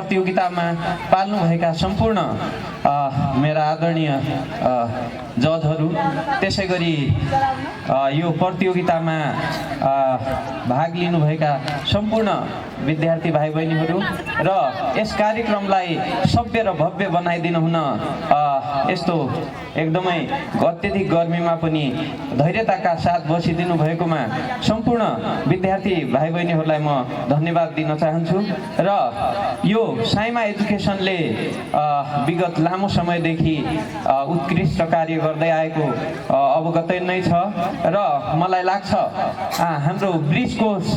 प्रतियोगितामा पाल्नुभएका सम्पूर्ण मेरा आदरणीय जजहरू, त्यसै गरी यो प्रतियोगितामा भाग लिनुभएका सम्पूर्ण विद्यार्थी भाइ बहिनीहरू र यस कार्यक्रमलाई सभ्य र भव्य बनाइदिनु हुन यस्तो एकदमै अत्यधिक गर्मीमा पनि धैर्यताका साथ बसिदिनु भएकोमा सम्पूर्ण विद्यार्थी भाइ बहिनीहरूलाई म धन्यवाद दिन चाहन्छु। र यो साइमा एजुकेसनले विगत लामो समयदेखि उत्कृष्ट कार्य गर्दै आएको अवगतै नै छ र मलाई लाग्छ हाम्रो ब्रिज कोर्स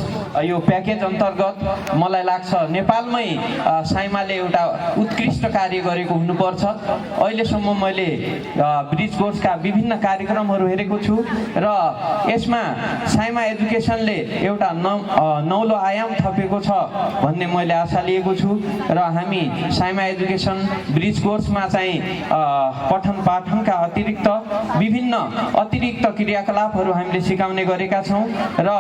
यो प्याकेज अन्तर्गत मलाई लाग्छ नेपालमै साइमाले एउटा उत्कृष्ट कार्य गरेको हुनुपर्छ। अहिलेसम्म मैले ब्रिज कोर्सका विभिन्न कार्यक्रमहरू हेरेको छु र यसमा साइमा एजुकेसनले एउटा नौलो आयाम थपेको छ भन्ने मैले आशा लिएको छु र हामी साइमा एजुकेसन ब्रिज कोर्समा चाहिँ पठन पाठनका अतिरिक्त विभिन्न अतिरिक्त क्रियाकलापहरू हामीले सिकाउने गरेका छौँ र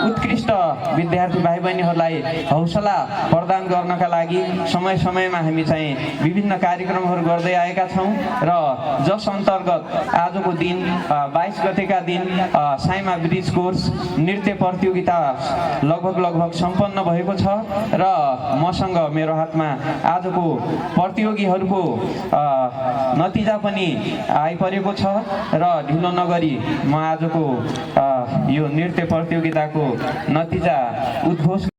उत्कृष्ट विद्यार्थी भाइ बहिनीहरूलाई हौसला प्रदान गर्नका लागि समय समयमा हामी चाहिँ विभिन्न कार्यक्रमहरू गर्दै आएका छौँ र जस अन्तर्गत आजको दिन 22 गतेका दिन साइमा ब्रिज कोर्स नृत्य प्रतियोगिता लगभग सम्पन्न भएको छ र मसँग मेरो हातमा आजको प्रतियोगीहरूको नतिजा पनि आइपरेको छ र ढिलो नगरी म आजको यो नृत्य प्रतियोगिताको नतिजा उद्घोष